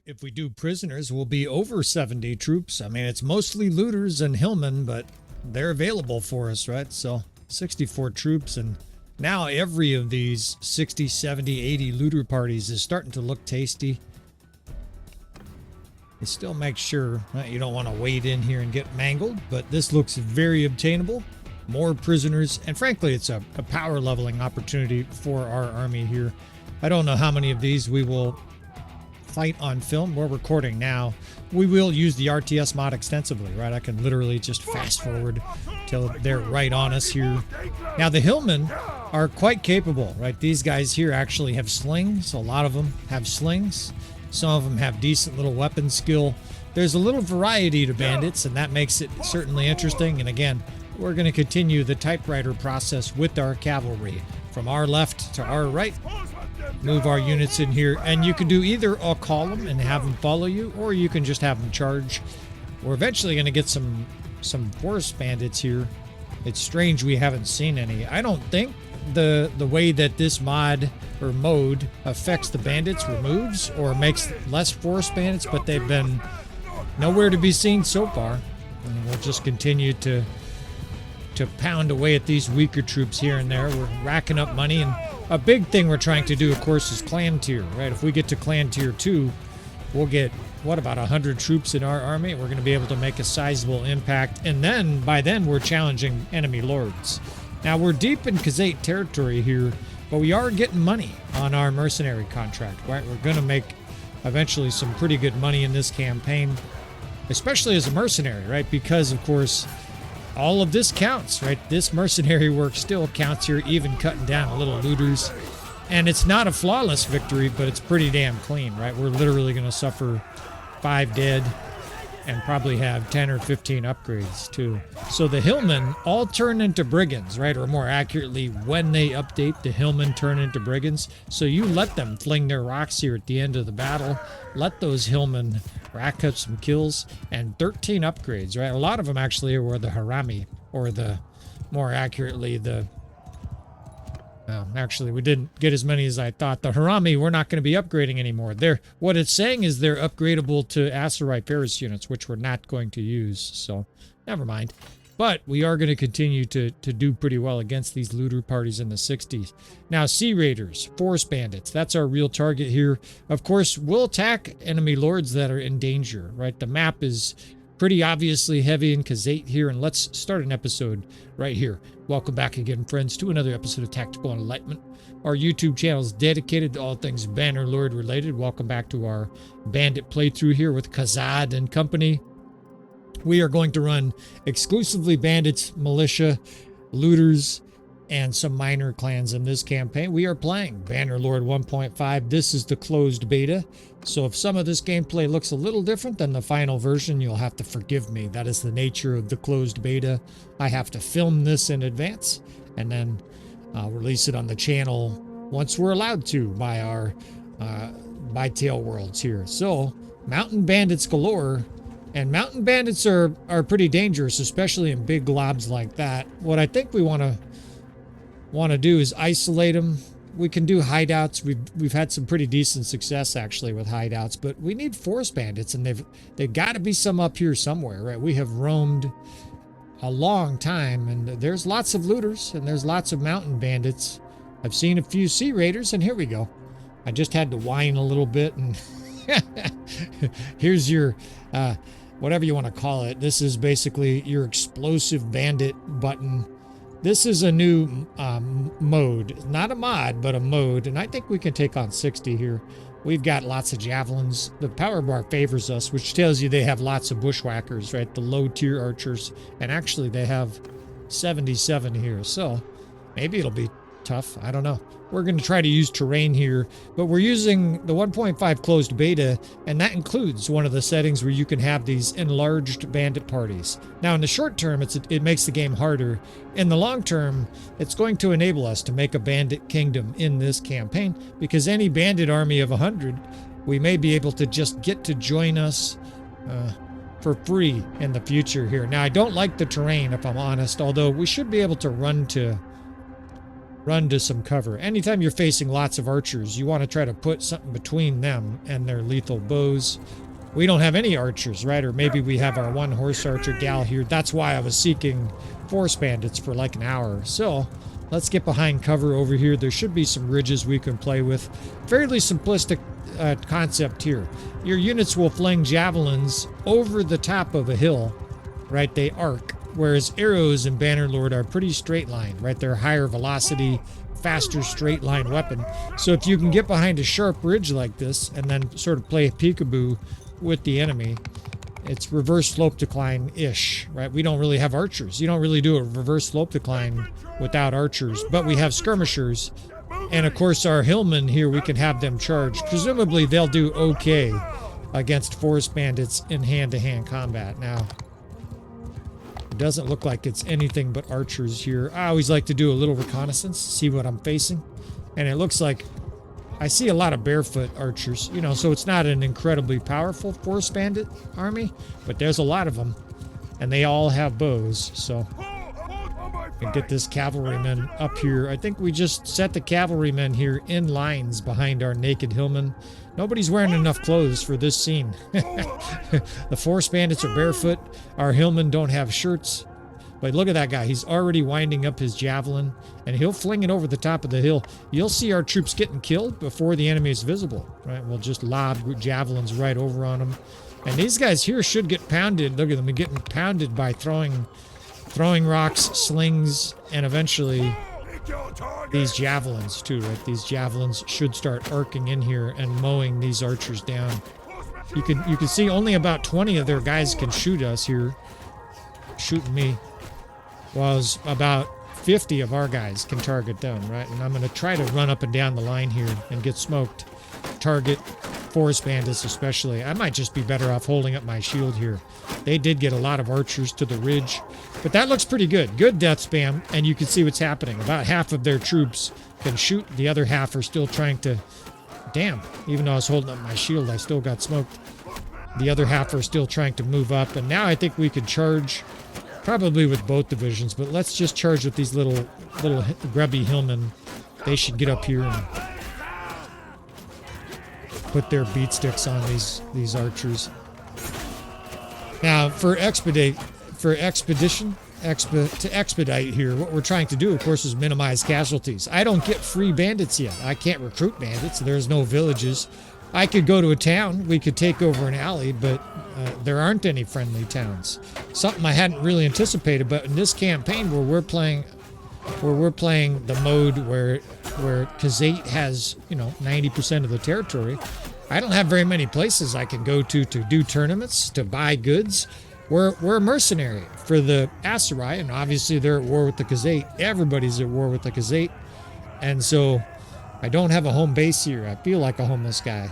if we do prisoners, we'll be over 70 troops. I mean, it's mostly looters and hillmen, but they're available for us, right? So 64 troops, and now every of these 60, 70, 80 looter parties is starting to look tasty. You still make sure you don't want to wade in here and get mangled, but this looks very obtainable. More prisoners, and frankly, it's a power leveling opportunity for our army here. I don't know how many of these we will fight on film. We're recording now. We will use the RTS mod extensively, right? I can literally just fast forward till they're right on us here. Now, the hillmen are quite capable, right? These guys here actually have slings. A lot of them have slings. Some of them have decent little weapon skill. There's a little variety to bandits, and that makes it certainly interesting. And again, we're going to continue the typewriter process with our cavalry. From our left to our right, move our units in here, and you can do either a column and have them follow you, or you can just have them charge. We're eventually going to get some forest bandits here. It's strange we haven't seen any. I don't think the way that this mod or mode affects the bandits removes or makes less forest bandits, but they've been nowhere to be seen so far. And we'll just continue to pound away at these weaker troops here and there. We're racking up money, and a big thing we're trying to do, of course, is clan tier, right? If we get to clan tier 2, we'll get, what, about 100 troops in our army? We're going to be able to make a sizable impact, and then, by then, we're challenging enemy lords. Now, we're deep in Khazate territory here, but we are getting money on our mercenary contract, right? We're going to make, eventually, some pretty good money in this campaign, especially as a mercenary, right? Because, of course, all of this counts, right? This mercenary work still counts here, even cutting down a little looters. And it's not a flawless victory, but it's pretty damn clean, right? We're literally going to suffer 5 dead and probably have 10 or 15 upgrades too. So the hillmen all turn into brigands, right? Or more accurately, when they update, the hillmen turn into brigands. So you let them fling their rocks here at the end of the battle. Let those hillmen rack up some kills, and 13 upgrades, right? A lot of them actually were the harami, or the, more accurately, the, well, actually, we didn't get as many as I thought. The harami, we're not going to be upgrading anymore. What it's saying is they're upgradable to Aserai Ferris units, which we're not going to use, so never mind. But we are going to continue to do pretty well against these looter parties in the 60s. Now, Sea Raiders, Forest Bandits, that's our real target here. Of course, we'll attack enemy lords that are in danger, right? The map is pretty obviously heavy in Khazate here, and let's start an episode right here. Welcome back again, friends, to another episode of Tactical Enlightenment. Our YouTube channel is dedicated to all things Bannerlord related. Welcome back to our Bandit playthrough here with Khazad and company. We are going to run exclusively bandits, militia, looters, and some minor clans in this campaign. We are playing Bannerlord 1.5. This is the closed beta, so if some of this gameplay looks a little different than the final version, you'll have to forgive me. That is the nature of the closed beta. I have to film this in advance and then release it on the channel once we're allowed to by our by Tail Worlds here. So, mountain bandits galore. And mountain bandits are pretty dangerous, especially in big globs like that. What I think we want to do is isolate them. We can do hideouts. We've had some pretty decent success actually with hideouts, but we need forest bandits, and they've got to be some up here somewhere, right? We have roamed a long time, and there's lots of looters and there's lots of mountain bandits. I've seen a few Sea Raiders, and here we go. I just had to whine a little bit, and here's your whatever you want to call it. This is basically your explosive bandit button. This is a new mode, not a mod, but a mode, and I think we can take on 60 here. We've got lots of javelins. The power bar favors us, which tells you they have lots of bushwhackers, right? The low tier archers, and actually they have 77 here, so maybe it'll be tough. I don't know. We're going to try to use terrain here, but we're using the 1.5 closed beta, and that includes one of the settings where you can have these enlarged bandit parties. Now, in the short term, it makes the game harder. In the long term, it's going to enable us to make a bandit kingdom in this campaign, because any bandit army of 100, we may be able to just get to join us for free in the future here. Now, I don't like the terrain, if I'm honest, although we should be able to run to run to some cover. Anytime you're facing lots of archers, you want to try to put something between them and their lethal bows. We don't have any archers, right? Or maybe we have our one horse archer gal here. That's why I was seeking force bandits for like an hour. So let's get behind cover over here. There should be some ridges we can play with. Fairly simplistic concept here. Your units will fling javelins over the top of a hill, right? They arc, whereas arrows in Bannerlord are pretty straight line, right? They're higher velocity, faster straight line weapon. So if you can get behind a sharp ridge like this and then sort of play peekaboo with the enemy, it's reverse slope decline-ish, right? We don't really have archers. You don't really do a reverse slope decline without archers, but we have skirmishers. And of course our hillmen here, we can have them charge. Presumably they'll do okay against forest bandits in hand-to-hand combat. Now, it doesn't look like it's anything but archers here. I always like to do a little reconnaissance, see what I'm facing. And it looks like I see a lot of barefoot archers, you know, so it's not an incredibly powerful forest bandit army, but there's a lot of them. And they all have bows, so and get this cavalryman up here. I think we just set the cavalrymen here in lines behind our naked hillmen. Nobody's wearing enough clothes for this scene. The forest bandits are barefoot. Our hillmen don't have shirts. But look at that guy. He's already winding up his javelin, and he'll fling it over the top of the hill. You'll see our troops getting killed before the enemy is visible, right? We'll just lob javelins right over on them. And these guys here should get pounded. Look at them getting pounded by throwing rocks, slings, and eventually these javelins too, right? These javelins should start arcing in here and mowing these archers down. You can see only about 20 of their guys can shoot us here, shooting me, while about 50 of our guys can target them, right? And I'm going to try to run up and down the line here and get smoked. Target forest bandits especially. I might just be better off holding up my shield here. They did get a lot of archers to the ridge, but that looks pretty good. Good death spam, and you can see what's happening. About half of their troops can shoot. The other half are still trying to... Damn, even though I was holding up my shield, I still got smoked. The other half are still trying to move up, and now I think we could charge... Probably with both divisions, but let's just charge with these little grubby hillmen. They should get up here and put their beat sticks on these archers. Now, to expedite here, what we're trying to do, of course, is minimize casualties. I don't get free bandits yet. I can't recruit bandits. There's no villages. I could go to a town. We could take over an alley, but there aren't any friendly towns. Something I hadn't really anticipated, but in this campaign where we're playing the mode where Kazate has, you know, 90% of the territory, I don't have very many places I can go to do tournaments, to buy goods. We're a mercenary for the Aserai, and obviously they're at war with the Kazate. Everybody's at war with the Kazate, and so I don't have a home base here. I feel like a homeless guy.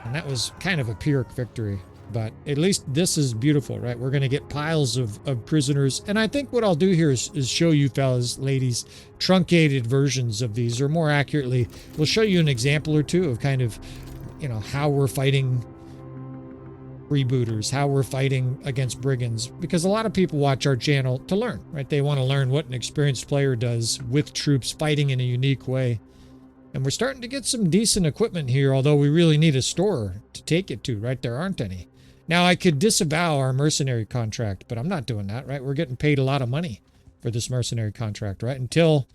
And that was kind of a Pyrrhic victory. But at least this is beautiful, right? We're going to get piles of prisoners. And I think what I'll do here is show you fellas, ladies, truncated versions of these. Or more accurately, we'll show you an example or two of kind of, you know, how we're fighting freebooters, how we're fighting against brigands. Because a lot of people watch our channel to learn, right? They want to learn what an experienced player does with troops fighting in a unique way. And we're starting to get some decent equipment here, although we really need a store to take it to, right? There aren't any. Now, I could disavow our mercenary contract, but I'm not doing that, right? We're getting paid a lot of money for this mercenary contract, right? Until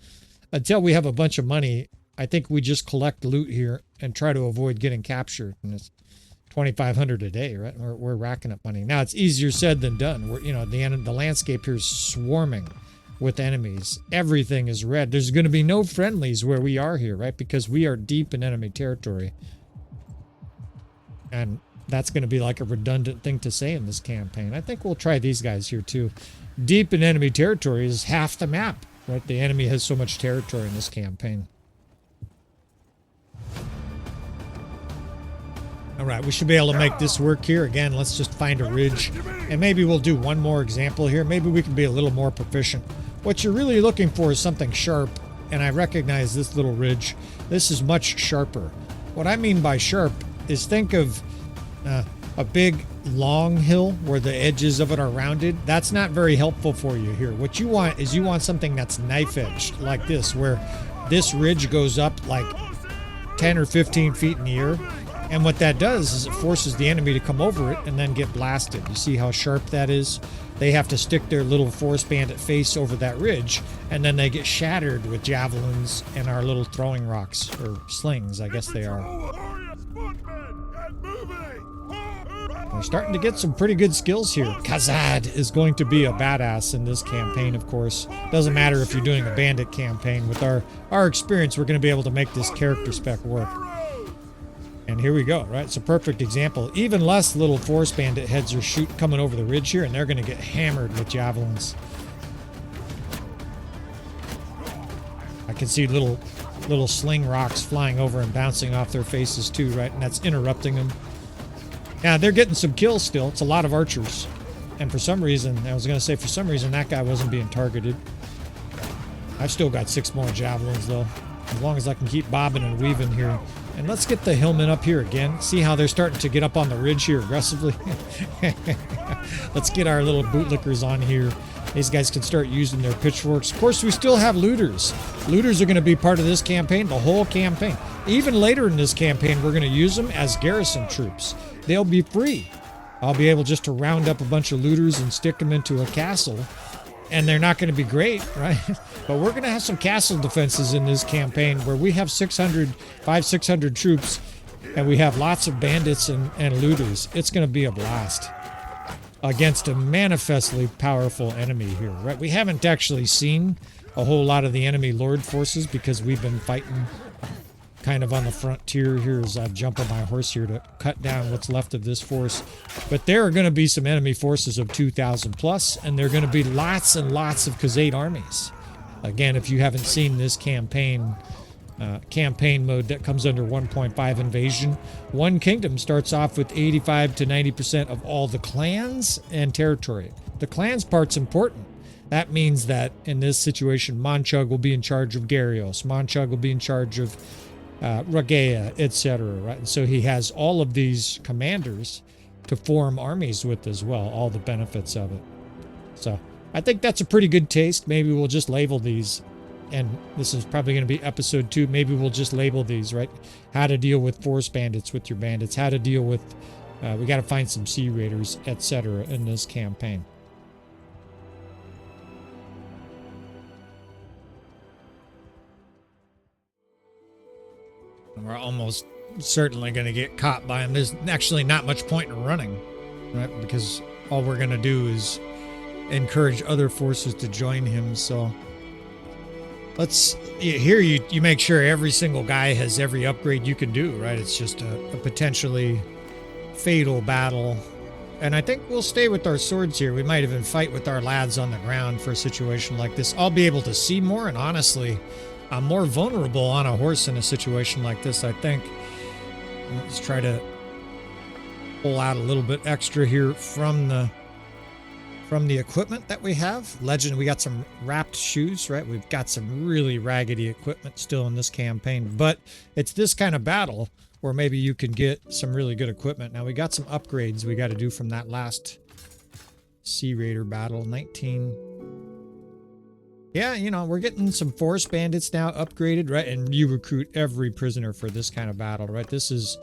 we have a bunch of money, I think we just collect loot here and try to avoid getting captured. And it's $2,500 a day, right? We're racking up money. Now, it's easier said than done. We're, you know, the landscape here is swarming with enemies. Everything is red. There's going to be no friendlies where we are here, right? Because we are deep in enemy territory. And that's going to be like a redundant thing to say in this campaign. I think we'll try these guys here too. Deep in enemy territory is half the map, right? The enemy has so much territory in this campaign. All right, we should be able to make this work here. Again, let's just find a ridge, and maybe we'll do one more example here. Maybe we can be a little more proficient. What you're really looking for is something sharp, and I recognize this little ridge. This is much sharper. What I mean by sharp is think of a big long hill where the edges of it are rounded, that's not very helpful for you here. What you want is you want something that's knife edged like this, where this ridge goes up like 10 or 15 feet in the air. And what that does is it forces the enemy to come over it and then get blasted. You see how sharp that is? They have to stick their little force bandit face over that ridge, and then they get shattered with javelins and our little throwing rocks, or slings, I guess they are. We're starting to get some pretty good skills here. Kazad is going to be a badass in this campaign, of course. Doesn't matter if you're doing a bandit campaign. With our experience, we're going to be able to make this character spec work. And here we go, right? It's a perfect example. Even less little force bandit heads are coming over the ridge here, and they're going to get hammered with javelins. I can see little sling rocks flying over and bouncing off their faces too, right? And that's interrupting them. Now, they're getting some kills still. It's a lot of archers. And for some reason, for some reason, that guy wasn't being targeted. I've still got 6 more javelins, though. As long as I can keep bobbing and weaving here. And let's get the hillmen up here again. See how they're starting to get up on the ridge here aggressively? Let's get our little bootlickers on here. These guys can start using their pitchforks. Of course, we still have looters. Looters are going to be part of this campaign, the whole campaign. Even later in this campaign, we're going to use them as garrison troops. They'll be free. I'll be able just to round up a bunch of looters and stick them into a castle. And they're not going to be great, right? But we're going to have some castle defenses in this campaign where we have 600 troops, and we have lots of bandits and looters. It's going to be a blast against a manifestly powerful enemy here, right? We haven't actually seen a whole lot of the enemy Lord forces because we've been fighting kind of on the frontier here as I jump on my horse here to cut down what's left of this force. But there are going to be some enemy forces of 2,000 plus, and there are going to be lots and lots of Khazate armies. Again, if you haven't seen this campaign mode that comes under 1.5 invasion, one kingdom starts off with 85 to 90% of all the clans and territory. The clans part's important. That means that in this situation, Manchug will be in charge of Gyarios. Manchug will be in charge of Ragea, etc. Right? And so he has all of these commanders to form armies with as well, all the benefits of it. So I think that's a pretty good taste. Maybe we'll just label these, and this is probably going to be episode 2. Maybe we'll just label these, right? How to deal with force bandits with your bandits, how to deal with, we got to find some sea raiders, etc. in this campaign. We're almost certainly going to get caught by him. There's actually not much point in running, right? Because all we're going to do is encourage other forces to join him. So here you make sure every single guy has every upgrade you can do, right? It's just a potentially fatal battle. And I think we'll stay with our swords here. We might even fight with our lads on the ground for a situation like this. I'll be able to see more, and honestly, I'm more vulnerable on a horse in a situation like this, I think. Let's try to pull out a little bit extra here from the equipment that we have. Legend, we got some wrapped shoes, right? We've got some really raggedy equipment still in this campaign, but it's this kind of battle where maybe you can get some really good equipment. Now, we got some upgrades we got to do from that last Sea Raider battle, 19... Yeah, you know, we're getting some force bandits now upgraded, right? And you recruit every prisoner for this kind of battle, right? This is,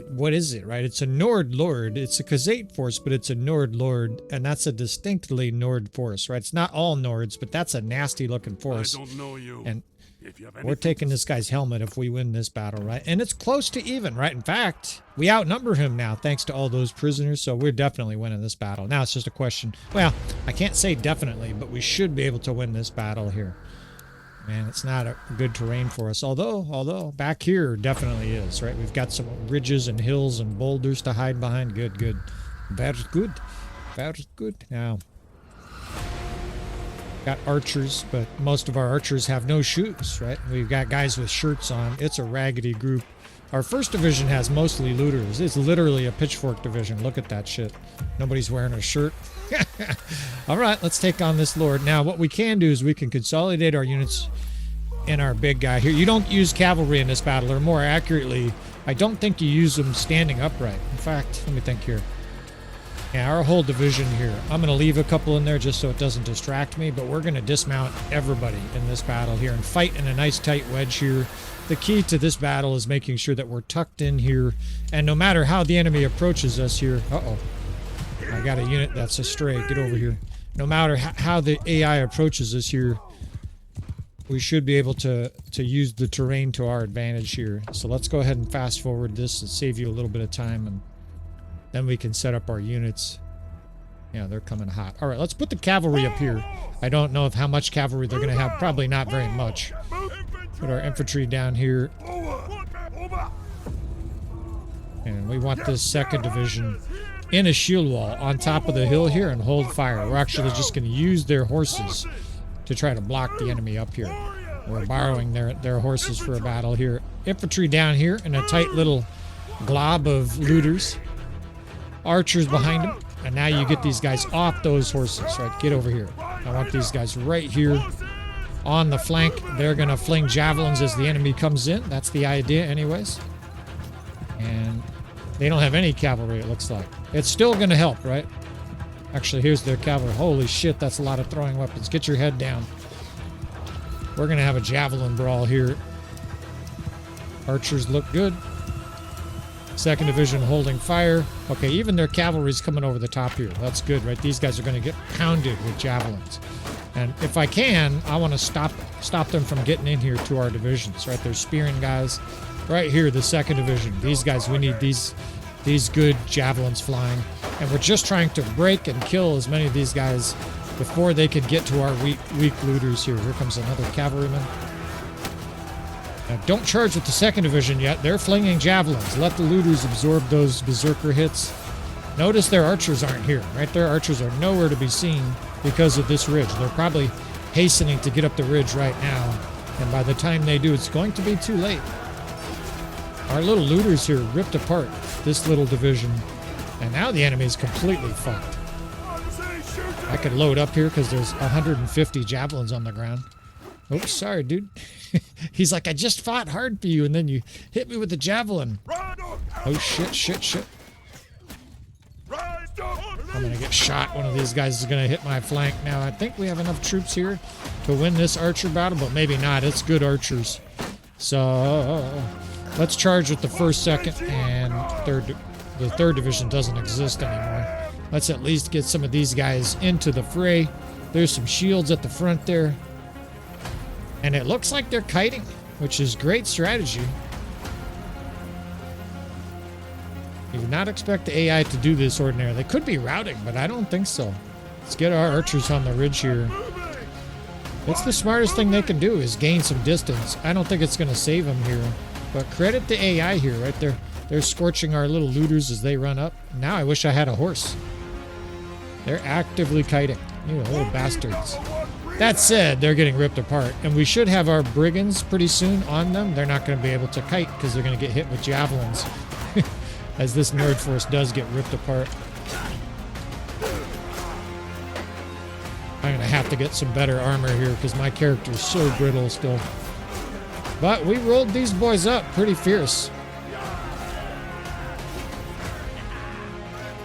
what is it, right? It's a Nord Lord. It's a Khazate force, but it's a Nord Lord, and that's a distinctly Nord force, right? It's not all Nords, but that's a nasty looking force. I don't know you. And we're taking this guy's helmet if we win this battle, right? And it's close to even, right? In fact, we outnumber him now thanks to all those prisoners, so we're definitely winning this battle. Now it's just a question. Well, I can't say definitely, but we should be able to win this battle here. Man, it's not a good terrain for us, although back here definitely is, right? We've got some ridges and hills and boulders to hide behind. Good. Very good. Very good. Now, got archers, but most of our archers have no shoes, right? We've got guys with shirts on. It's a raggedy group. Our first division has mostly looters. It's literally a pitchfork division. Look at that shit. Nobody's wearing a shirt. All right, let's take on this Lord. Now, what we can do is we can consolidate our units in our big guy here. You don't use cavalry in this battle, or more accurately, I don't think you use them standing upright. In fact, let me think here. Yeah, our whole division here. I'm going to leave a couple in there just so it doesn't distract me, but we're going to dismount everybody in this battle here and fight in a nice tight wedge here. The key to this battle is making sure that we're tucked in here, and no matter how the enemy approaches us here... Uh-oh. I got a unit that's astray. Get over here. No matter how the AI approaches us here, we should be able to use the terrain to our advantage here. So let's go ahead and fast forward this and save you a little bit of time, and then we can set up our units. Yeah, they're coming hot. All right, let's put the cavalry up here. I don't know how much cavalry they're going to have. Probably not very much. Put our infantry down here. And we want this 2nd division in a shield wall on top of the hill here and hold fire. We're actually just going to use their horses to try to block the enemy up here. We're borrowing their horses for a battle here. Infantry down here in a tight little glob of looters. Archers behind them. And now you get these guys off those horses, right? Get over here. I want these guys right here on the flank. They're going to fling javelins as the enemy comes in. That's the idea anyways. And they don't have any cavalry, it looks like. It's still going to help, right? Actually, here's their cavalry. Holy shit, that's a lot of throwing weapons. Get your head down. We're going to have a javelin brawl here. Archers look good. 2nd division holding fire. Okay, even their cavalry's coming over the top here. That's good, right? These guys are going to get pounded with javelins. And if I can, I want to stop them from getting in here to our divisions, right? They're spearing guys. Right here, the 2nd division. These guys, we need these good javelins flying. And we're just trying to break and kill as many of these guys before they can get to our weak looters here. Here comes another cavalryman. Now, don't charge with the 2nd division yet. They're flinging javelins. Let the looters absorb those berserker hits. Notice their archers aren't here, right? Their archers are nowhere to be seen because of this ridge. They're probably hastening to get up the ridge right now. And by the time they do, it's going to be too late. Our little looters here ripped apart this little division. And now the enemy is completely fucked. I could load up here because there's 150 javelins on the ground. Oops, sorry, dude. He's like, I just fought hard for you, and then you hit me with a javelin. Oh, shit. I'm going to get shot. One of these guys is going to hit my flank. Now, I think we have enough troops here to win this archer battle, but maybe not. It's good archers. So, let's charge with the 1st, 2nd, and 3rd. The 3rd division doesn't exist anymore. Let's at least get some of these guys into the fray. There's some shields at the front there. And it looks like they're kiting, which is great strategy. You would not expect the AI to do this ordinarily. They could be routing, but I don't think so. Let's get our archers on the ridge here. It's the smartest thing they can do is gain some distance. I don't think it's going to save them here. But credit the AI here, right there. They're scorching our little looters as they run up. Now I wish I had a horse. They're actively kiting. You little bastards. That said, they're getting ripped apart. And we should have our brigands pretty soon on them. They're not going to be able to kite because they're going to get hit with javelins. As this nerd force does get ripped apart. I'm going to have to get some better armor here because my character is so brittle still. But we rolled these boys up pretty fierce.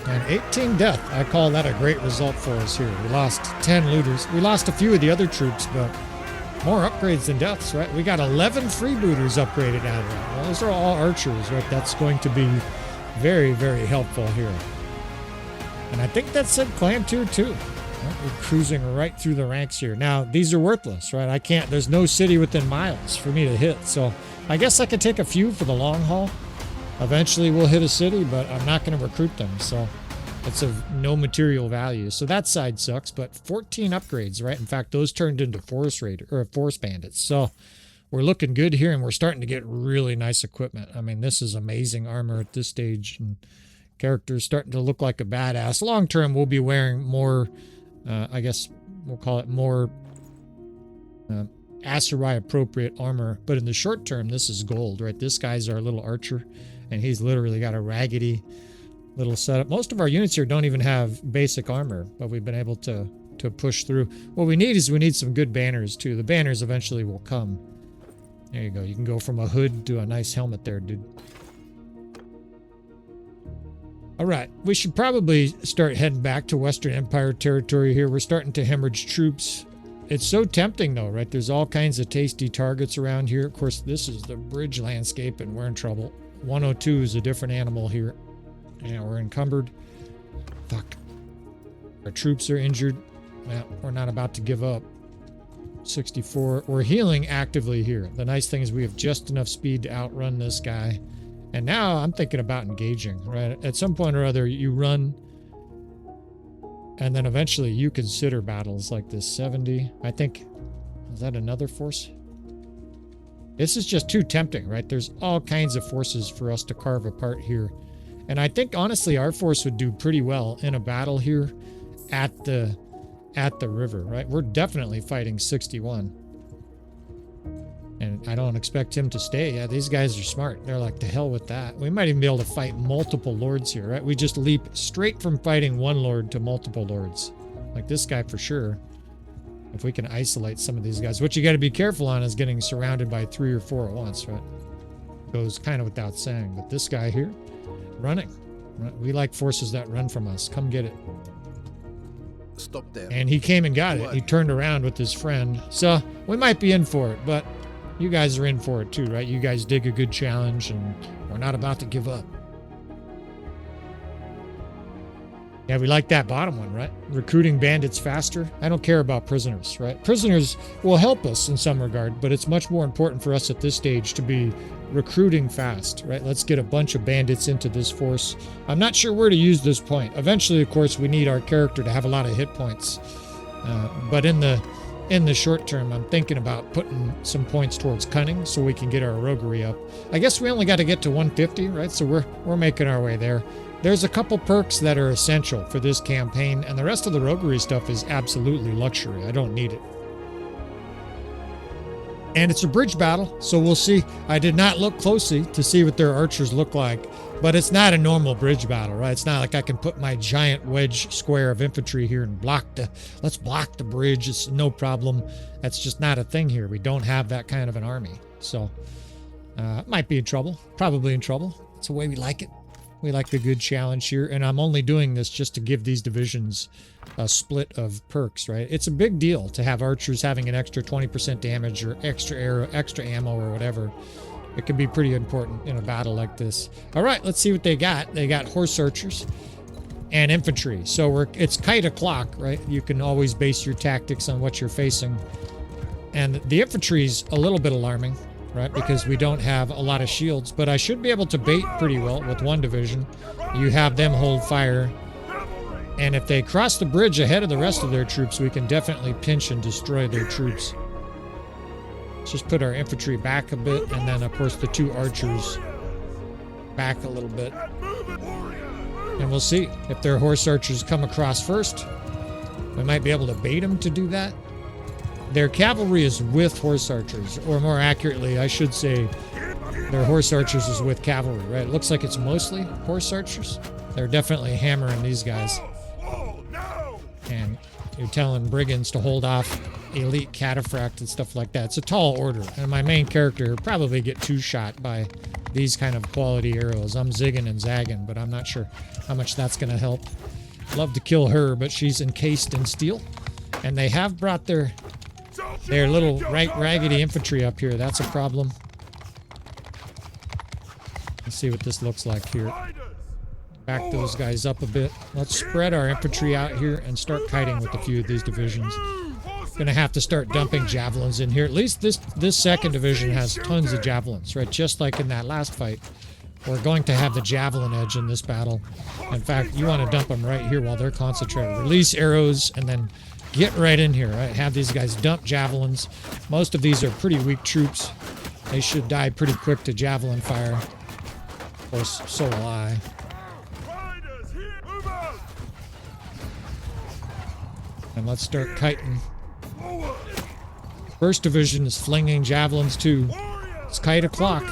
And 18 death. I call that a great result for us here. We lost 10 looters. We lost a few of the other troops, but more upgrades than deaths, right? We got 11 freebooters upgraded out of that. Well, those are all archers, right? That's going to be very, very helpful here. And I think that said clan tier 2. Well, we're cruising right through the ranks here. Now, these are worthless, right? There's no city within miles for me to hit. So I guess I could take a few for the long haul. Eventually we'll hit a city, but I'm not going to recruit them. So it's of no material value. So that side sucks, but 14 upgrades, right? In fact, those turned into forest bandits. So we're looking good here, and we're starting to get really nice equipment. I mean, this is amazing armor at this stage, and characters starting to look like a badass. Long term, we'll be wearing more, I guess we'll call it more Aserai appropriate armor. But in the short term, this is gold, right? This guy's our little archer, and he's literally got a raggedy little setup. Most of our units here don't even have basic armor, but we've been able to push through. What we need is some good banners too. The banners eventually will come. There you go. You can go from a hood to a nice helmet there, dude. All right, we should probably start heading back to Western Empire territory here. We're starting to hemorrhage troops. It's so tempting though, right? There's all kinds of tasty targets around here. Of course, this is the bridge landscape and we're in trouble. 102 is a different animal here. And we're encumbered. Fuck. Our troops are injured. Well, we're not about to give up. 64. We're healing actively here. The nice thing is we have just enough speed to outrun this guy. And now I'm thinking about engaging, right? At some point or other, you run, and then eventually you consider battles like this. 70. I think, is that another force? This is just too tempting, right? There's all kinds of forces for us to carve apart here. And I think, honestly, our force would do pretty well in a battle here at the river, right? We're definitely fighting 61. And I don't expect him to stay. Yeah, these guys are smart. They're like, to hell with that. We might even be able to fight multiple lords here, right? We just leap straight from fighting one lord to multiple lords. Like this guy for sure. If we can isolate some of these guys. What you got to be careful on is getting surrounded by 3 or 4 at once, right? Goes kind of without saying. But this guy here, running. Right? We like forces that run from us. Come get it. Stop there. And he came and got it. He turned around with his friend. So we might be in for it, but you guys are in for it too, right? You guys dig a good challenge and we're not about to give up. Yeah, we like that bottom one, right? Recruiting bandits faster. I don't care about prisoners, right? Prisoners will help us in some regard, but it's much more important for us at this stage to be recruiting fast, right? Let's get a bunch of bandits into this force. I'm not sure where to use this point. Eventually, of course, we need our character to have a lot of hit points. But in the short term, I'm thinking about putting some points towards cunning so we can get our roguery up. I guess we only got to get to 150, right? So we're making our way there. There's a couple perks that are essential for this campaign, and the rest of the roguery stuff is absolutely luxury. I don't need it. And it's a bridge battle, so we'll see. I did not look closely to see what their archers look like, but it's not a normal bridge battle, right? It's not like I can put my giant wedge square of infantry here and let's block the bridge. It's no problem. That's just not a thing here. We don't have that kind of an army. So, might be in trouble. Probably in trouble. It's the way we like it. We like the good challenge here, and I'm only doing this just to give these divisions a split of perks, right? It's a big deal to have archers having an extra 20% damage or extra arrow, extra ammo or whatever. It can be pretty important in a battle like this. All right, let's see what they got. They got horse archers and infantry. So it's kite o'clock, right? You can always base your tactics on what you're facing. And the infantry's a little bit alarming, right? Because we don't have a lot of shields, but I should be able to bait pretty well with one division. You have them hold fire. And if they cross the bridge ahead of the rest of their troops, we can definitely pinch and destroy their troops. Let's just put our infantry back a bit, and then of course the 2 archers back a little bit. And we'll see if their horse archers come across first. We might be able to bait them to do that. Their cavalry is with horse archers, or more accurately, I should say, their horse archers is with cavalry, right? It looks like it's mostly horse archers. They're definitely hammering these guys. And you're telling brigands to hold off elite cataphract and stuff like that. It's a tall order, and my main character will probably get 2-shot by these kind of quality arrows. I'm zigging and zagging, but I'm not sure how much that's going to help. Love to kill her, but she's encased in steel. And they have brought their little raggedy infantry up here. That's a problem. Let's see what this looks like here. Back those guys up a bit. Let's spread our infantry out here and start kiting with a few of these divisions. Gonna have to start dumping javelins in here. At least this second division has tons of javelins, right? Just like in that last fight. We're going to have the javelin edge in this battle. In fact, you want to dump them right here while they're concentrated. Release arrows and then get right in here, right? Have these guys dump javelins. Most of these are pretty weak troops. They should die pretty quick to javelin fire. Of course, so will I. And let's start kiting. First division is flinging javelins too. It's kite o'clock.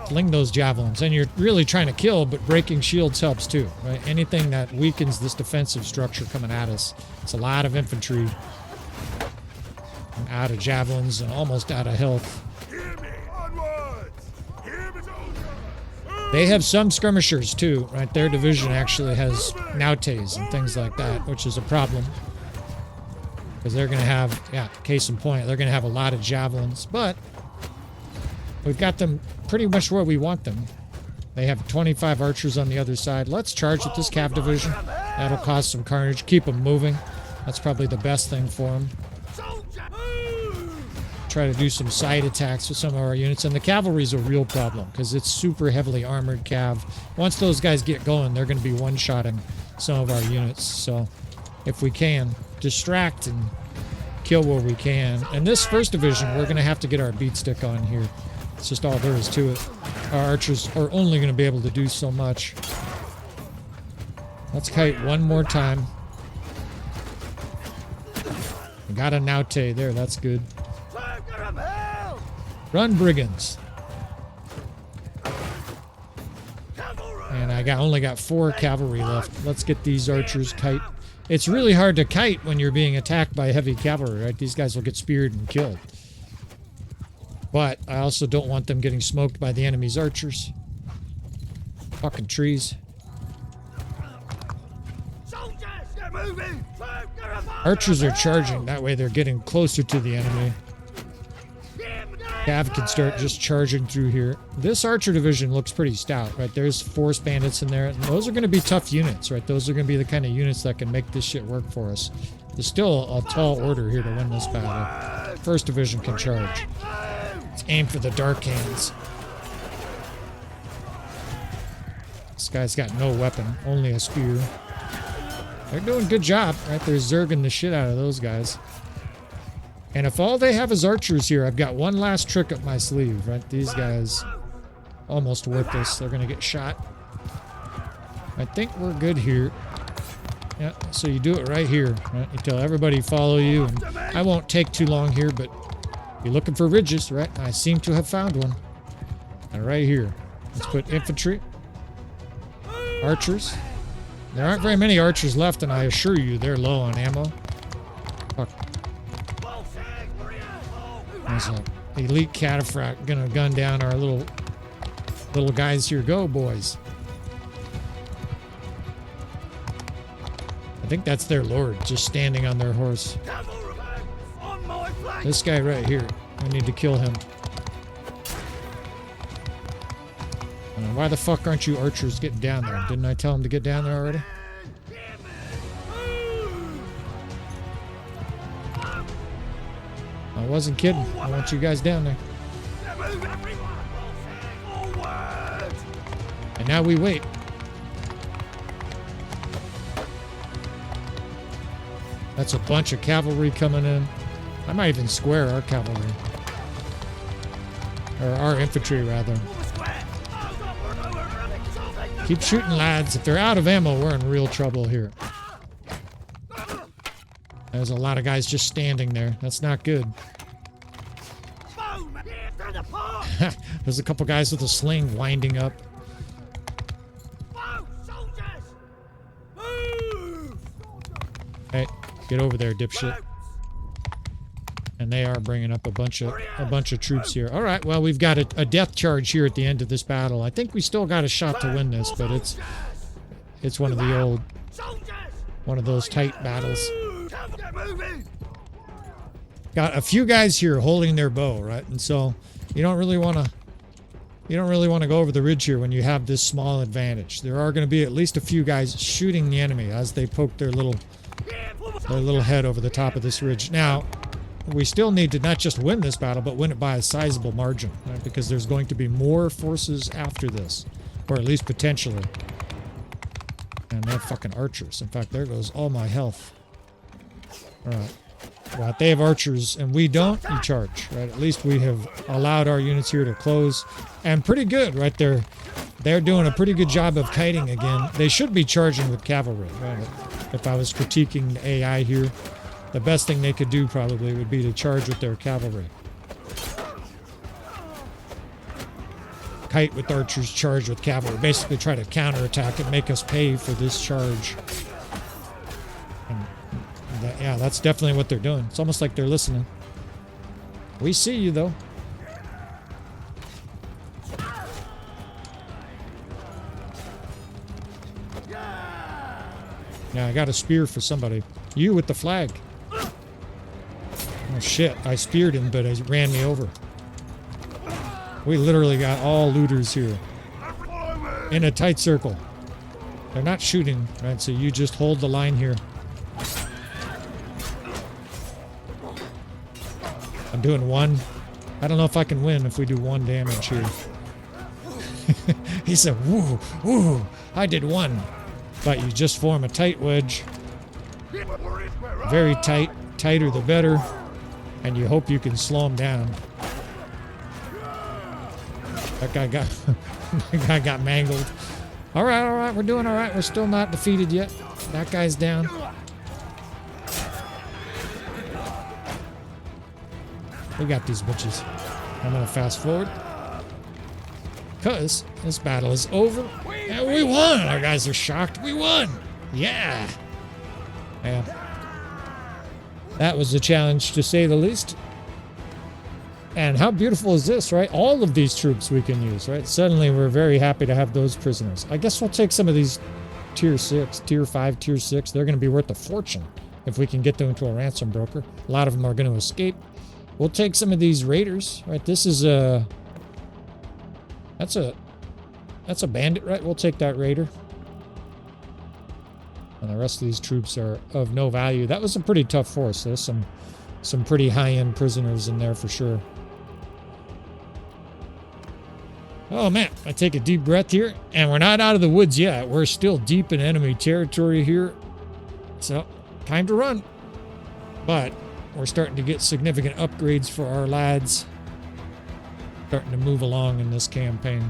Fling those javelins. And you're really trying to kill, but breaking shields helps too, right? Anything that weakens this defensive structure coming at us. It's a lot of infantry. I'm out of javelins and almost out of health. They have some skirmishers too, right? Their division actually has nautes and things like that, which is a problem. Because they're going to have, yeah, case in point, they're going to have a lot of javelins. But we've got them pretty much where we want them. They have 25 archers on the other side. Let's charge with this cav division. That'll cause some carnage. Keep them moving. That's probably the best thing for them. Try to do some side attacks with some of our units. And the cavalry's a real problem because it's super heavily armored cav. Once those guys get going, they're going to be one-shotting some of our units. So if we can, distract and kill where we can. And this first division, we're going to have to get our beat stick on here. It's just all there is to it. Our archers are only going to be able to do so much. Let's kite one more time. We got a naute there. That's good. Run, brigands. And I only got 4 cavalry left. Let's get these archers kite. It's really hard to kite when you're being attacked by heavy cavalry, right? These guys will get speared and killed. But I also don't want them getting smoked by the enemy's archers. Fucking trees. Archers are charging. That way they're getting closer to the enemy. Cav can start just charging through here. This archer division looks pretty stout, right? There's force bandits in there. And those are going to be tough units, right? Those are going to be the kind of units that can make this shit work for us. There's still a tall order here to win this battle. First division can charge. Let's aim for the dark hands. This guy's got no weapon, only a spear. They're doing a good job, right? They're zerging the shit out of those guys. And if all they have is archers here, I've got one last trick up my sleeve, right? These guys almost worthless. They're going to get shot. I think we're good here. Yeah, so you do it right here, right? You tell everybody follow you, and I won't take too long here, but you're looking for ridges, right? I seem to have found one. And right here. Let's put infantry. Archers. There aren't very many archers left, and I assure you they're low on ammo. Fuck. There's an elite cataphract gonna gun down our little guys here. Go, boys. I think that's their lord, just standing on their horse. This guy right here. I need to kill him. Why the fuck aren't you archers getting down there? Didn't I tell them to get down there already? I wasn't kidding. I want you guys down there. And now we wait. That's a bunch of cavalry coming in. I might even square our cavalry. Or our infantry, rather. Keep shooting, lads. If they're out of ammo, we're in real trouble here. There's a lot of guys just standing there. That's not good. There's a couple guys with a sling winding up. Hey, get over there, dipshit. And they are bringing up a bunch of troops here. All right, well, we've got a death charge here at the end of this battle. I think we still got a shot to win this, but it's one of those tight battles. Got a few guys here holding their bow, right? And so you don't really want to go over the ridge here when you have this small advantage. There are going to be at least a few guys shooting the enemy as they poke their little head over the top of this ridge. Now, we still need to not just win this battle, but win it by a sizable margin, right? Because there's going to be more forces after this, or at least potentially. And they're fucking archers. In fact, there goes all my health. All right. Well, they have archers and we don't, you charge, right? At least we have allowed our units here to close. And pretty good, right? They're doing a pretty good job of kiting again. They should be charging with cavalry, right? If I was critiquing the AI here, the best thing they could do probably would be to charge with their cavalry. Kite with archers, charge with cavalry. Basically try to counterattack and make us pay for this charge. And yeah, that's definitely what they're doing. It's almost like they're listening. We see you, though. Yeah, I got a spear for somebody. You with the flag. Oh shit, I speared him, but he ran me over. We literally got all looters here. In a tight circle. They're not shooting, right? So you just hold the line here. I'm doing one. I don't know if I can win if we do 1 damage here. He said, woo, woo, I did 1. But you just form a tight wedge. Very tight. Tighter the better. And you hope you can slow him down. That guy got mangled. All right, we're doing all right. We're still not defeated yet. That guy's down. We got these bitches. I'm gonna fast forward. Cause this battle is over. And we won! Our guys are shocked. We won! Yeah! Yeah. That was a challenge to say the least. And how beautiful is this, right? All of these troops we can use, right? Suddenly we're very happy to have those prisoners. I guess we'll take some of these tier 6, tier 5, tier 6. They're going to be worth a fortune if we can get them into a ransom broker. A lot of them are going to escape. We'll take some of these raiders, right? This is a... That's a bandit, right? We'll take that raider. And the rest of these troops are of no value. That was a pretty tough force. There's some pretty high-end prisoners in there for sure. Oh man, I take a deep breath here, and we're not out of the woods yet. We're still deep in enemy territory here. So, time to run. But we're starting to get significant upgrades for our lads. Starting to move along in this campaign.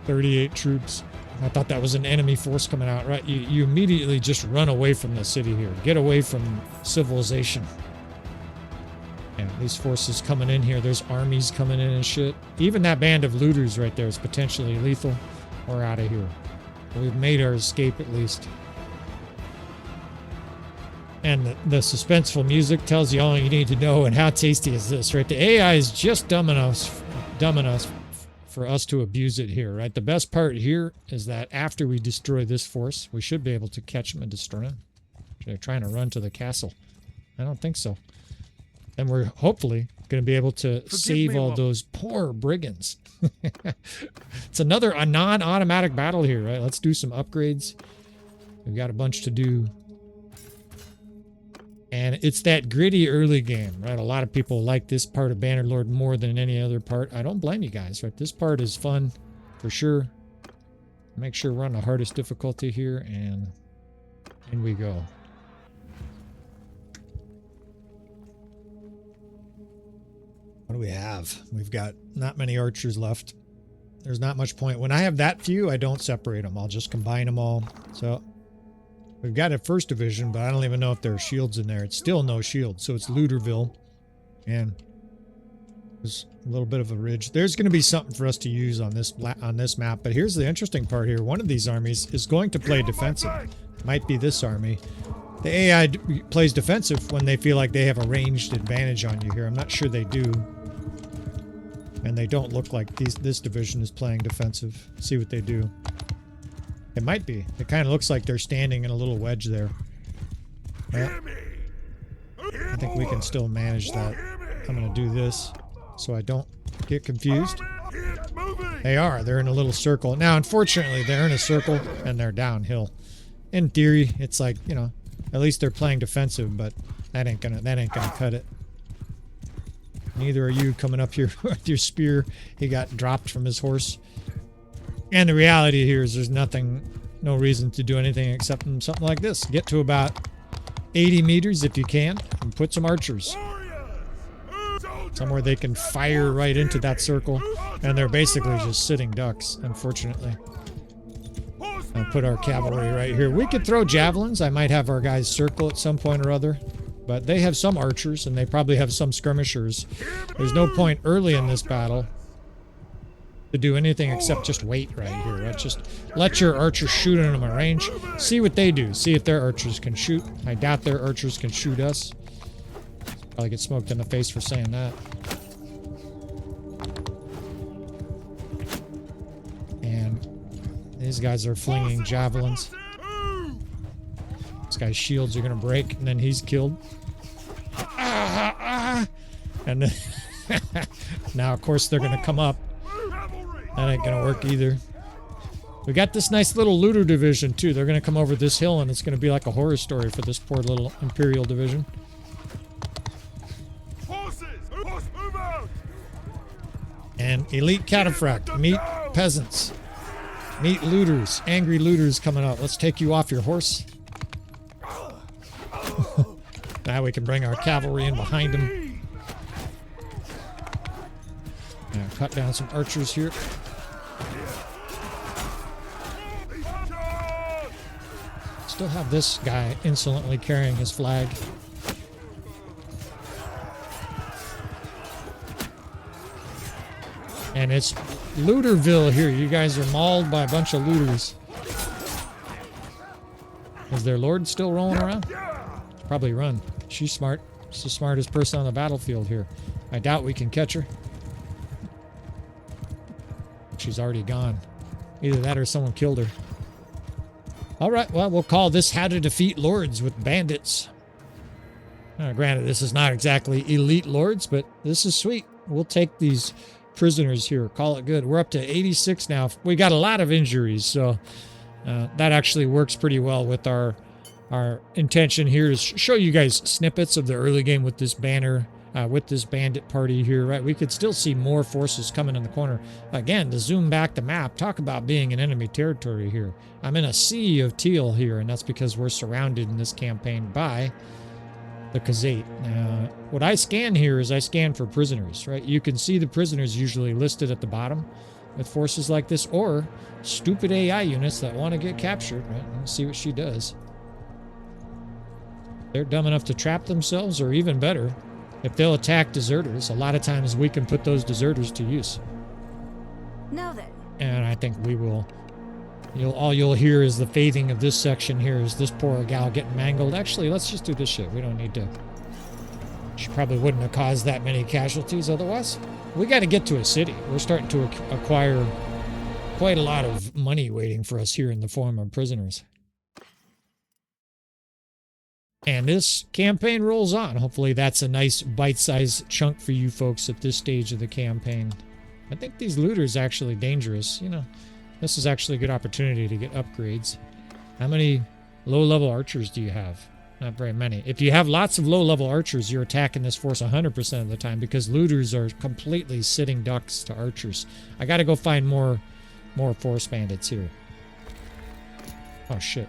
"38 troops. I thought that was an enemy force coming out, right? You immediately just run away from the city here. Get away from civilization. Yeah, these forces coming in here. There's armies coming in and shit. Even that band of looters right there is potentially lethal. We're out of here. We've made our escape at least. And the suspenseful music tells you all you need to know. And how tasty is this, right? The AI is just dumb enough for us to abuse it here, right? The best part here is that after we destroy this force, we should be able to catch them and destroy them. They're trying to run to the castle. I don't think so. And we're hopefully going to be able to save all those poor brigands. It's a non-automatic battle here, right? Let's do some upgrades. We've got a bunch to do. And it's that gritty early game, right? A lot of people like this part of Bannerlord more than any other part. I don't blame you guys, right? This part is fun, for sure. Make sure we're on the hardest difficulty here, and in we go. What do we have? We've got not many archers left. There's not much point. When I have that few, I don't separate them. I'll just combine them all. So... we've got a first division, but I don't even know if there are shields in there. It's still no shield, so it's Looterville. And there's a little bit of a ridge. There's going to be something for us to use on this map. But here's the interesting part here. One of these armies is going to play defensive. Might be this army. The AI plays defensive when they feel like they have a ranged advantage on you here. I'm not sure they do. And they don't look like this division is playing defensive. See what they do. It might be. It kind of looks like they're standing in a little wedge there. Well, I think we can still manage that. I'm going to do this so I don't get confused. They are. They're in a little circle. Now, unfortunately, they're in a circle and they're downhill. In theory, it's like, you know, at least they're playing defensive, but that ain't gonna cut it. Neither are you coming up here with your spear. He got dropped from his horse. And the reality here is there's no reason to do anything except something like this. Get to about 80 meters if you can, and put some archers. Somewhere they can fire right into that circle, and they're basically just sitting ducks, unfortunately. I'll put our cavalry right here. We could throw javelins. I might have our guys circle at some point or other. But they have some archers, and they probably have some skirmishers. There's no point early in this battle to do anything except just wait right here, right? Just let your archers shoot in them at range. See what they do. See if their archers can shoot. I doubt their archers can shoot us. Probably get smoked in the face for saying that. These guys are flinging javelins. This guy's shields are gonna break, and then he's killed. And then now, of course, they're gonna come up. That ain't gonna work either. We got this nice little looter division too. They're gonna come over this hill, and it's gonna be like a horror story for this poor little Imperial division. And elite cataphract. Meet peasants. Meet looters. Angry looters coming out. Let's take you off your horse. Now we can bring our cavalry in behind them. Now cut down some archers here. Still have this guy insolently carrying his flag. And it's Looterville here. You guys are mauled by a bunch of looters. Is their lord still rolling around? Probably run. She's smart. She's the smartest person on the battlefield here. I doubt we can catch her. She's already gone. Either that or someone killed her. Alright, well, we'll call this How to Defeat Lords with Bandits. Granted, this is not exactly elite lords, but this is sweet. We'll take these prisoners here. Call it good. We're up to 86 now. We got a lot of injuries, so that actually works pretty well with our intention here is show you guys snippets of the early game with this banner, with this bandit party here, right? We could still see more forces coming in the corner. Again, to zoom back the map, talk about being in enemy territory here. I'm in a sea of teal here, and that's because we're surrounded in this campaign by the Khazate. What I scan here is I scan for prisoners, right? You can see the prisoners usually listed at the bottom with forces like this, or stupid AI units that want to get captured, right? Let's see what she does. They're dumb enough to trap themselves, or even better, if they'll attack deserters, a lot of times we can put those deserters to use. Now then. And I think we will. All you'll hear is the fading of this section here is this poor gal getting mangled. Actually, let's just do this shit. We don't need to. She probably wouldn't have caused that many casualties otherwise. We got to get to a city. We're starting to acquire quite a lot of money waiting for us here in the form of prisoners. And this campaign rolls on. Hopefully that's a nice bite-sized chunk for you folks at this stage of the campaign. I think these looters are actually dangerous. You know, this is actually a good opportunity to get upgrades. How many low-level archers do you have? Not very many. If you have lots of low-level archers, you're attacking this force 100% of the time because looters are completely sitting ducks to archers. I got to go find more force bandits here. Oh, shit.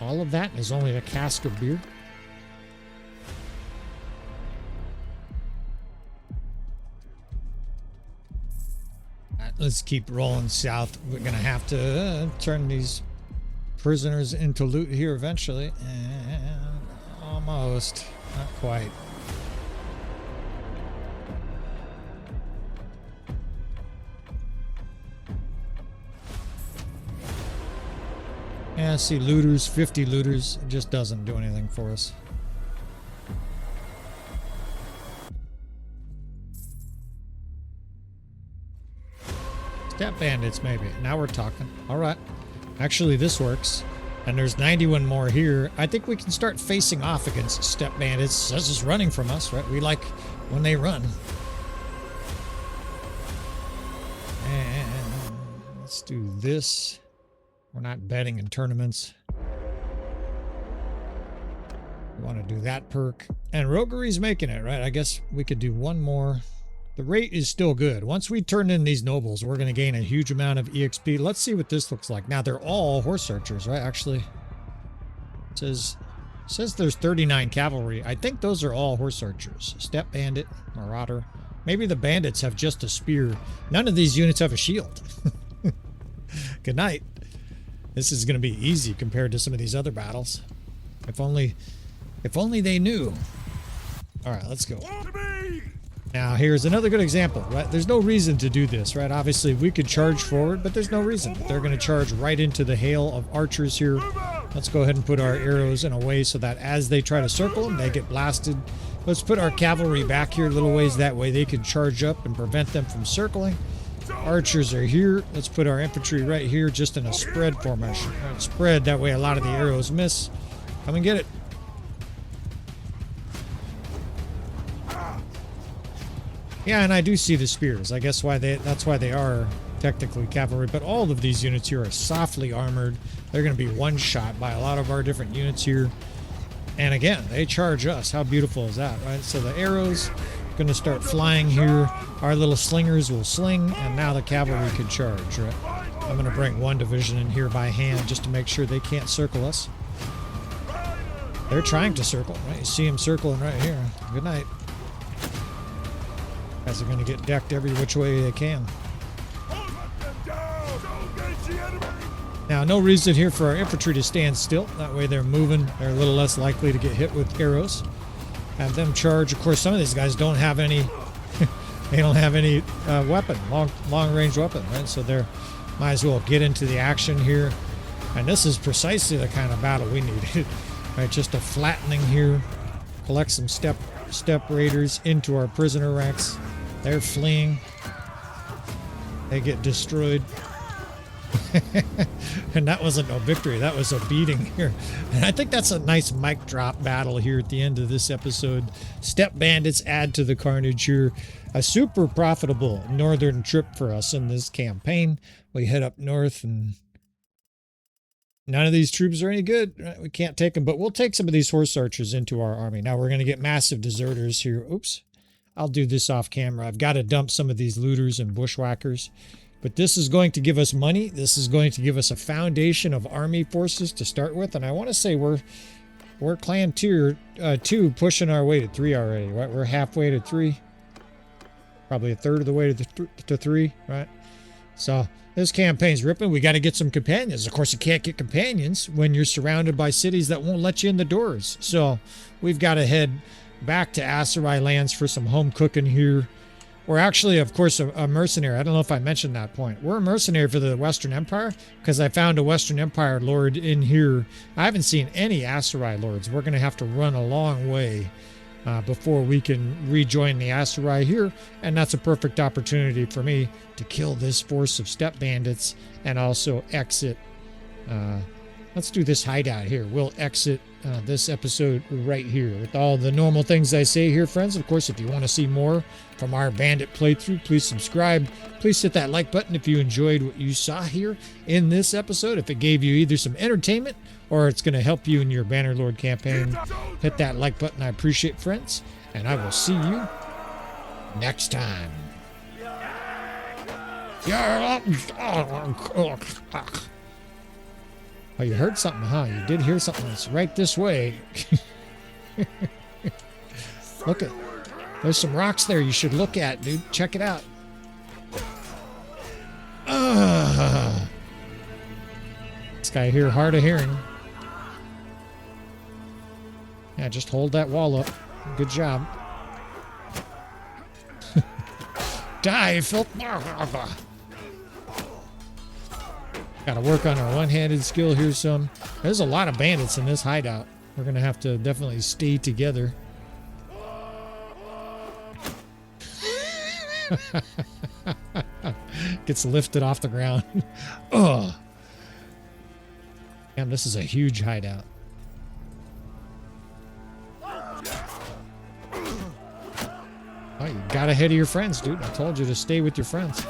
All of that is only a cask of beer. Let's keep rolling south. We're gonna have to turn these prisoners into loot here eventually. And almost, not quite. Yeah, see looters, 50 looters. It just doesn't do anything for us. Steppe bandits, maybe. Now we're talking. All right. Actually, this works. And there's 91 more here. I think we can start facing off against steppe bandits. That's just running from us, right? We like when they run. And let's do this. We're not betting in tournaments. We want to do that perk. And roguery's making it, right? I guess we could do one more. The rate is still good. Once we turn in these nobles, we're going to gain a huge amount of EXP. Let's see what this looks like. Now, they're all horse archers, right? Actually, it says there's 39 cavalry. I think those are all horse archers. Steppe bandit, marauder. Maybe the bandits have just a spear. None of these units have a shield. Good night. This is going to be easy compared to some of these other battles. If only they knew. All right, let's go. Now, here's another good example, right? There's no reason to do this, right? Obviously, we could charge forward, but there's no reason. They're going to charge right into the hail of archers here. Let's go ahead and put our arrows in a way so that as they try to circle them, they get blasted. Let's put our cavalry back here a little ways. That way they can charge up and prevent them from circling. Archers are here. Let's put our infantry right here just in a spread formation. Right, spread, that way a lot of the arrows miss. Come and get it. Yeah, and I do see the spears. I guess that's why they are technically cavalry, but all of these units here are softly armored. They're going to be one shot by a lot of our different units here. And again, they charge us. How beautiful is that, right? So the arrows are going to start flying here. Our little slingers will sling, and now the cavalry can charge, right? I'm going to bring one division in here by hand just to make sure they can't circle us. They're trying to circle, right? You see them circling right here. Good night. Guys are going to get decked every which way they can. Now, no reason here for our infantry to stand still. That way they're moving. They're a little less likely to get hit with arrows. Have them charge. Of course, some of these guys don't have any they don't have any weapon, long range weapon, right? So they're might as well get into the action here. And this is precisely the kind of battle we needed. Right, just a flattening here. Collect some steppe raiders into our prisoner ranks. They're fleeing. They get destroyed. And that wasn't no victory. That was a beating here. And I think that's a nice mic drop battle here at the end of this episode. Steppe bandits add to the carnage here. A super profitable northern trip for us in this campaign. We head up north and none of these troops are any good. Right? We can't take them, but we'll take some of these horse archers into our army. Now we're going to get massive deserters here. Oops. I'll do this off camera. I've got to dump some of these looters and bushwhackers. But this is going to give us money. This is going to give us a foundation of army forces to start with. And I want to say we're clan tier 2 pushing our way to 3 already, right? We're halfway to 3. Probably a third of the way to 3, right? So this campaign's ripping. We got to get some companions. Of course, you can't get companions when you're surrounded by cities that won't let you in the doors. So we've got to head back to Aserai lands for some home cooking here. We're actually, of course, a mercenary. I don't know if I mentioned that point. We're a mercenary for the Western Empire because I found a Western Empire lord in here. I haven't seen any Aserai lords. We're going to have to run a long way before we can rejoin the Aserai here. And that's a perfect opportunity for me to kill this force of steppe bandits and also exit. Let's do this hideout here. We'll exit this episode right here with all the normal things I say here, friends. Of course, if you want to see more from our Bandit playthrough, please subscribe. Please hit that like button if you enjoyed what you saw here in this episode. If it gave you either some entertainment or it's going to help you in your Bannerlord campaign, hit that like button. I appreciate it, friends. And I will see you next time. Oh, you heard something, huh? You did hear something. It's right this way. Look at, there's some rocks there you should look at, dude. Check it out. This guy here, hard of hearing. Yeah, just hold that wall up. Good job. Die, filth. Got to work on our one-handed skill here some. There's a lot of bandits in this hideout. We're going to have to definitely stay together. Gets lifted off the ground. Ugh. Damn, this is a huge hideout. Oh, you got ahead of your friends, dude. I told you to stay with your friends.